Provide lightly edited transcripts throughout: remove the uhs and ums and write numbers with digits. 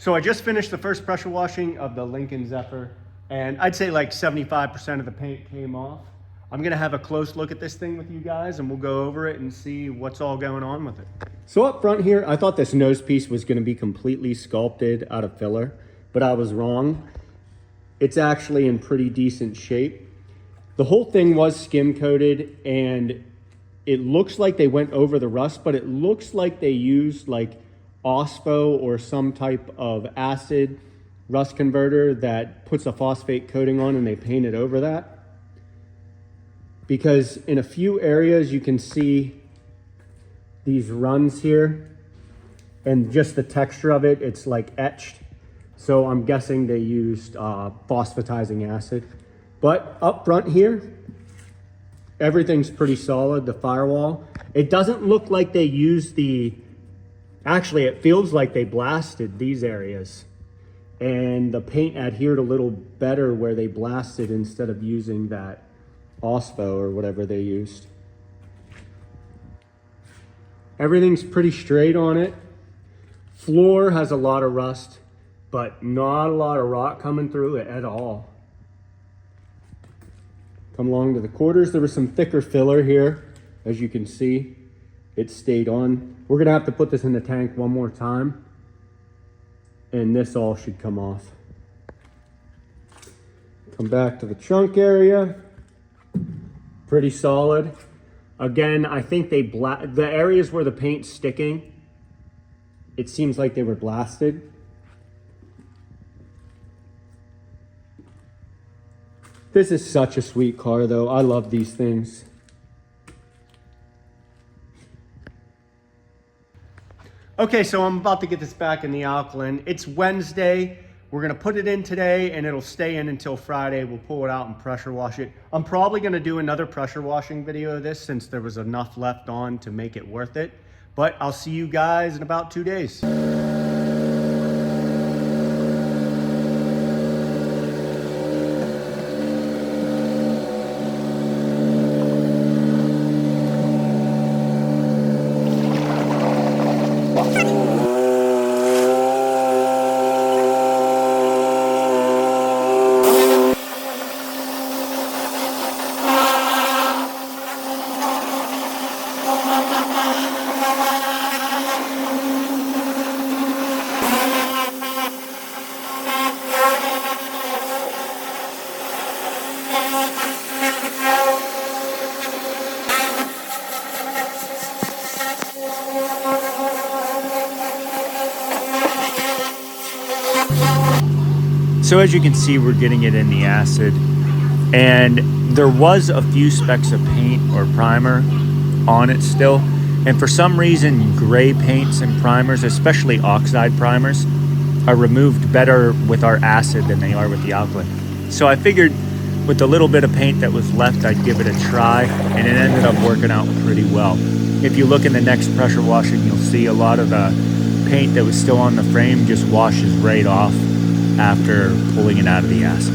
So I just finished the first pressure washing of the Lincoln Zephyr, and I'd say like 75% of the paint came off. I'm gonna have a close look at this thing with you guys, and we'll go over it and see what's all going on with it. So up front here, I thought this nose piece was gonna be completely sculpted out of filler, but I was wrong. It's actually in pretty decent shape. The whole thing was skim coated, and it looks like they went over the rust, but it looks like they used like OSPO or some type of acid rust converter that puts a phosphate coating on, and they painted over that. Because in a few areas you can see these runs here, and just the texture of it, it's like etched. So I'm guessing they used phosphatizing acid. But up front here, everything's pretty solid, the firewall. It doesn't look like they used actually it feels like they blasted these areas. And the paint adhered a little better where they blasted instead of using that OSPO or whatever they used. Everything's pretty straight on it. Floor has a lot of rust, but not a lot of rot coming through it at all. Come along to the quarters. There was some thicker filler here, as you can see. It stayed on. We're gonna have to put this in the tank one more time, and this all should come off. Come back to the trunk area. Pretty solid. Again, I think the areas where the paint's sticking, it seems like they were blasted. This is such a sweet car though. I love these things. Okay, so I'm about to get this back in the alkaline. It's Wednesday. We're gonna put it in today and it'll stay in until Friday. We'll pull it out and pressure wash it. I'm probably gonna do another pressure washing video of this since there was enough left on to make it worth it. But I'll see you guys in about 2 days. So as you can see, we're getting it in the acid, and there was a few specks of paint or primer on it still. And for some reason, gray paints and primers, especially oxide primers, are removed better with our acid than they are with the alkaline. So I figured with the little bit of paint that was left, I'd give it a try, and it ended up working out pretty well. If you look in the next pressure washing, you'll see a lot of the paint that was still on the frame just washes right off after pulling it out of the acid.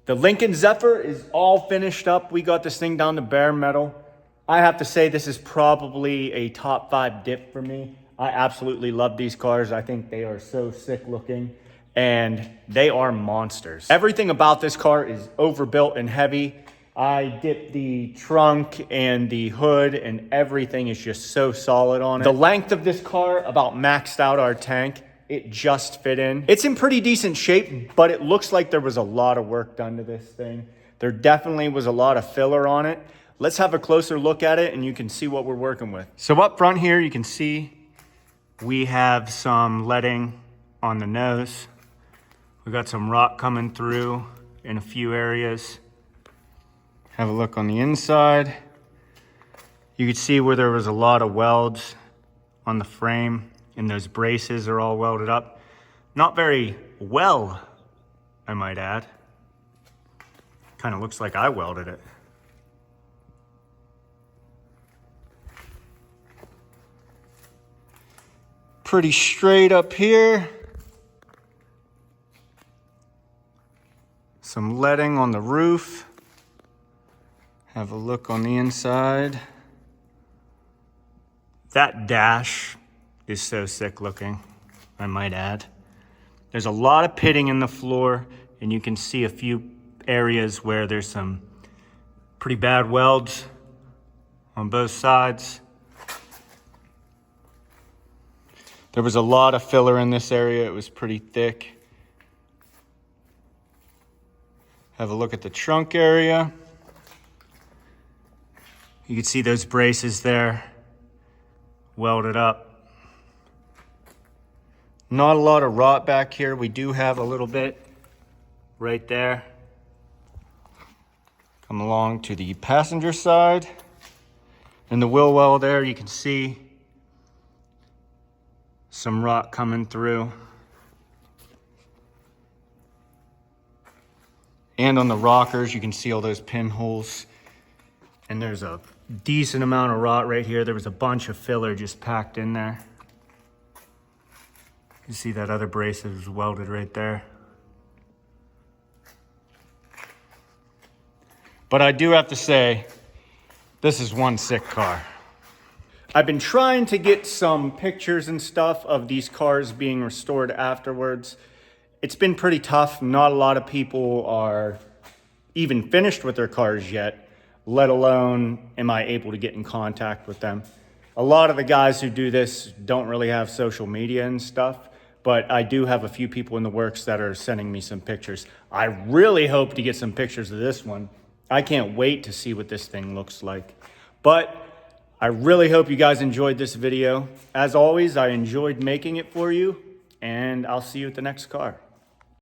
The Lincoln Zephyr is all finished up. We got this thing down to bare metal. I have to say this is probably a top 5 dip for me. I absolutely love these cars. I think they are so sick looking and they are monsters. Everything about this car is overbuilt and heavy. I dipped the trunk and the hood and everything is just so solid on it. The length of this car about maxed out our tank. It just fit in. It's in pretty decent shape, but it looks like there was a lot of work done to this thing. There definitely was a lot of filler on it. Let's have a closer look at it and you can see what we're working with. So up front here, you can see we have some leading on the nose. We got some rock coming through in a few areas. Have a look on the inside. You can see where there was a lot of welds on the frame. And those braces are all welded up. Not very well, I might add. Kind of looks like I welded it. Pretty straight up here. Some leading on the roof. Have a look on the inside. That dash is so sick looking, I might add. There's a lot of pitting in the floor, and you can see a few areas where there's some pretty bad welds on both sides. There was a lot of filler in this area. It was pretty thick. Have a look at the trunk area. You can see those braces there, welded up. Not a lot of rot back here. We do have a little bit right there. Come along to the passenger side. In the wheel well there, you can see some rot coming through. And on the rockers, you can see all those pinholes. And there's a decent amount of rot right here. There was a bunch of filler just packed in there. You see that other brace is welded right there. But I do have to say, this is one sick car. I've been trying to get some pictures and stuff of these cars being restored afterwards. It's been pretty tough. Not a lot of people are even finished with their cars yet, let alone am I able to get in contact with them. A lot of the guys who do this don't really have social media and stuff. But I do have a few people in the works that are sending me some pictures. I really hope to get some pictures of this one. I can't wait to see what this thing looks like. But I really hope you guys enjoyed this video. As always, I enjoyed making it for you, and I'll see you at the next car.